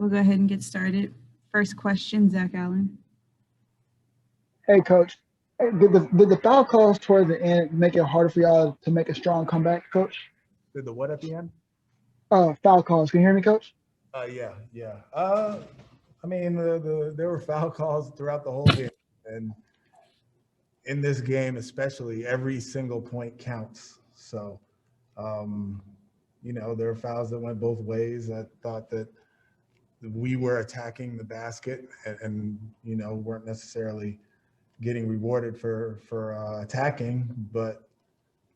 We'll go ahead and get started. First question, Zach Allen. Hey, Coach. Hey, did the foul calls toward the end make it harder for y'all to make a strong comeback, Coach? Did the what at the end? Foul calls. Can you hear me, Coach? Yeah. I mean, there were foul calls throughout the whole game, and in this game especially, every single point counts. So, there were fouls that went both ways. I thought that we were attacking the basket and weren't necessarily getting rewarded for attacking. But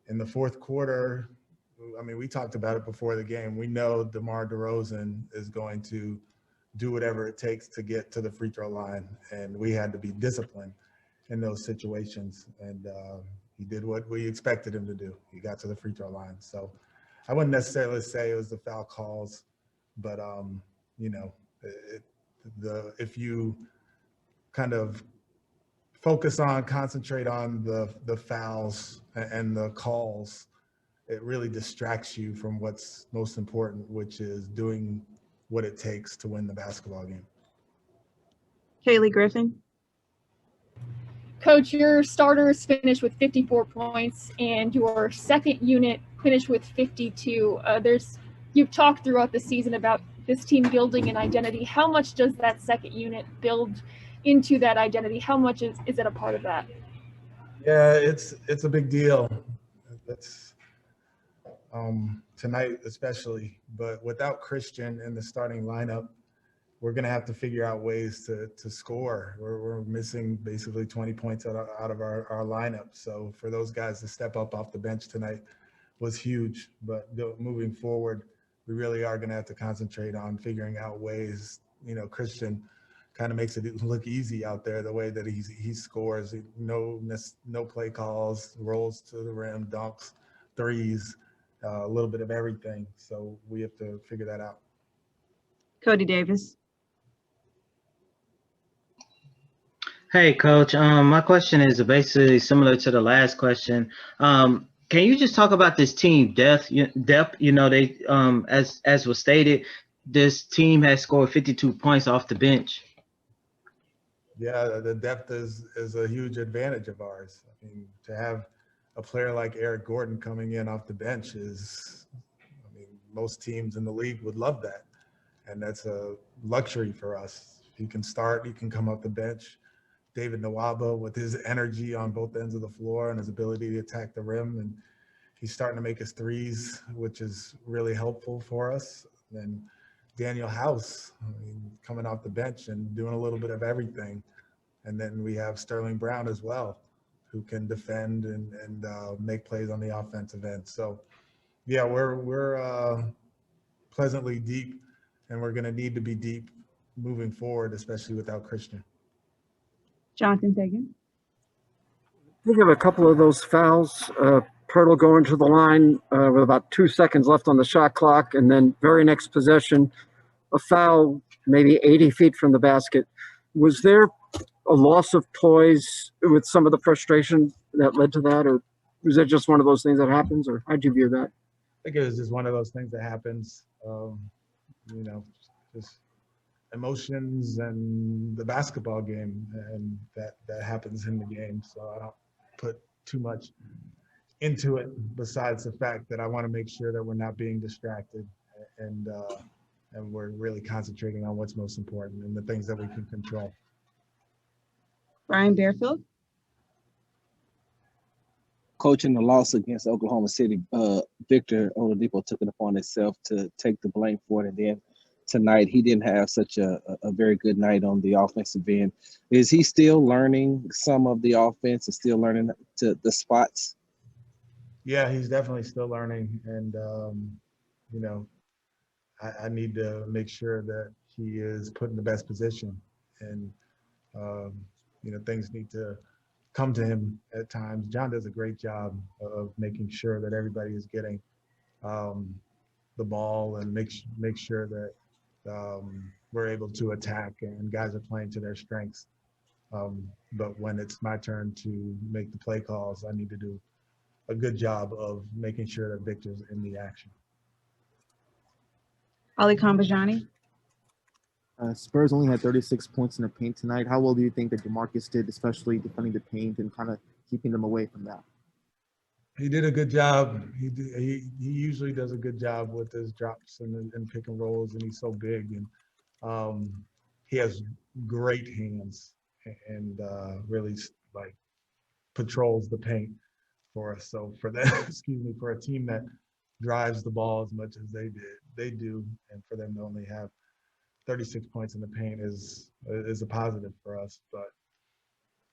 in the fourth quarter, I mean, we talked about it before the game. We know DeMar DeRozan is going to do whatever it takes to get to the free throw line, and we had to be disciplined in those situations. And he did what we expected him to do. He got to the free throw line. So I wouldn't necessarily say it was the foul calls, but if you kind of concentrate on the fouls and the calls, it really distracts you from what's most important, which is doing what it takes to win the basketball game. Kaylee Griffin. Coach, your starters finished with 54 points and your second unit finished with 52. You've talked throughout the season about this team building an identity. How much does that second unit build into that identity? How much is it a part of that? Yeah, it's a big deal. That's tonight especially, but without Christian in the starting lineup, we're going to have to figure out ways to score. We're missing basically 20 points out of our lineup. So for those guys to step up off the bench tonight was huge. But moving forward, we really are going to have to concentrate on figuring out ways. Christian kind of makes it look easy out there, the way that he scores. No play calls, rolls to the rim, dunks, threes, a little bit of everything. So we have to figure that out. Cody Davis. Hey, Coach. My question is basically similar to the last question. Can you just talk about this team depth? They as was stated, this team has scored 52 points off the bench. Yeah, the depth is a huge advantage of ours. I mean, to have a player like Eric Gordon coming in off the bench most teams in the league would love that. And that's a luxury for us. He can start, he can come off the bench. David Nwaba, with his energy on both ends of the floor and his ability to attack the rim, and he's starting to make his threes, which is really helpful for us. And Daniel House, coming off the bench and doing a little bit of everything. And then we have Sterling Brown as well, who can defend and make plays on the offensive end. So, yeah, we're pleasantly deep, and we're going to need to be deep moving forward, especially without Christian. Jonathan Fagan. We have a couple of those fouls. Pirtle going to the line with about 2 seconds left on the shot clock, and then very next possession, a foul maybe 80 feet from the basket. Was there a loss of poise with some of the frustration that led to that, or was it just one of those things that happens, or how'd you view that? I think it was just one of those things that happens, just emotions and the basketball game, and that happens in the game. So I don't put too much into it besides the fact that I want to make sure that we're not being distracted and we're really concentrating on what's most important and the things that we can control. Brian Bearfield. Coaching the loss against Oklahoma City, Victor Oladipo took it upon himself to take the blame for it. And then tonight, he didn't have such a very good night on the offensive end. Is he still learning some of the offense and still learning the spots? Yeah, he's definitely still learning. And, I need to make sure that he is put in the best position. And, things need to come to him at times. John does a great job of making sure that everybody is getting the ball and make sure that we're able to attack and guys are playing to their strengths. But when it's my turn to make the play calls, I need to do a good job of making sure that Victor's in the action. Ali Kambajani. Spurs only had 36 points in the paint tonight. How well do you think that Demarcus did, especially defending the paint and kind of keeping them away from that? He did a good job. He usually does a good job with his drops and pick and rolls, and he's so big, and he has great hands and really like patrols the paint for us. So for that, excuse me, for a team that drives the ball as much as they do, and for them to only have 36 points in the paint is a positive for us. But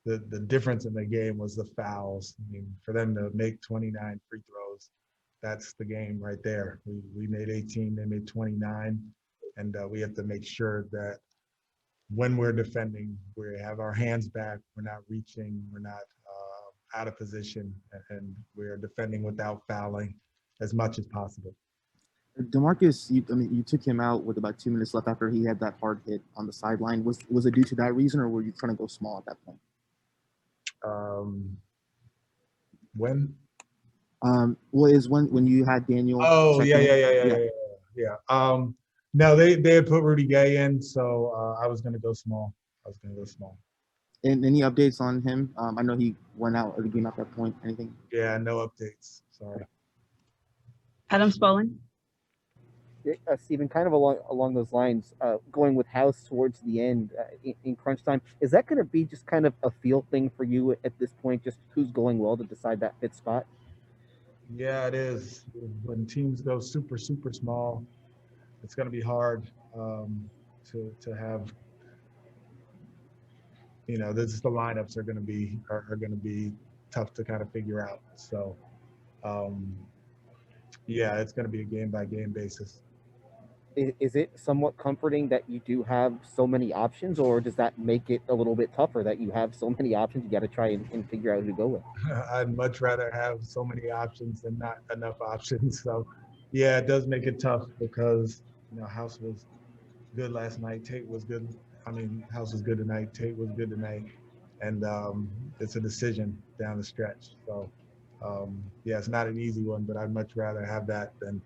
the difference in the game was the fouls. I mean, for them to make 29 free throws, that's the game right there. We made 18, they made 29, and we have to make sure that when we're defending, we have our hands back, we're not reaching, we're not out of position, and we're defending without fouling as much as possible. Demarcus, you took him out with about 2 minutes left after he had that hard hit on the sideline. Was it due to that reason, or were you trying to go small at that point? When? Well, is when you had Daniel. Oh, check yeah. No, they had put Rudy Gay in, so I was going to go small. And any updates on him? I know he went out of the game at that point. Anything? Yeah, no updates. Sorry. Adam Spalding. Stephen, kind of along those lines, going with House towards the end in crunch time, is that going to be just kind of a feel thing for you at this point, just who's going well to decide that fifth spot? Yeah, it is. When teams go super, super small, it's going to be hard to have. This is the lineups are going to be tough to kind of figure out. So, yeah, it's going to be a game by game basis. Is it somewhat comforting that you do have so many options, or does that make it a little bit tougher that you have so many options? You got to try and figure out who to go with. I'd much rather have so many options than not enough options. So, yeah, it does make it tough because House was good last night. Tate was good. House was good tonight. Tate was good tonight, and it's a decision down the stretch. So, yeah, it's not an easy one, but I'd much rather have that than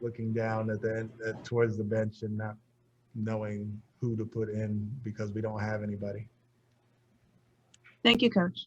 looking down towards the bench and not knowing who to put in because we don't have anybody. Thank you, Coach.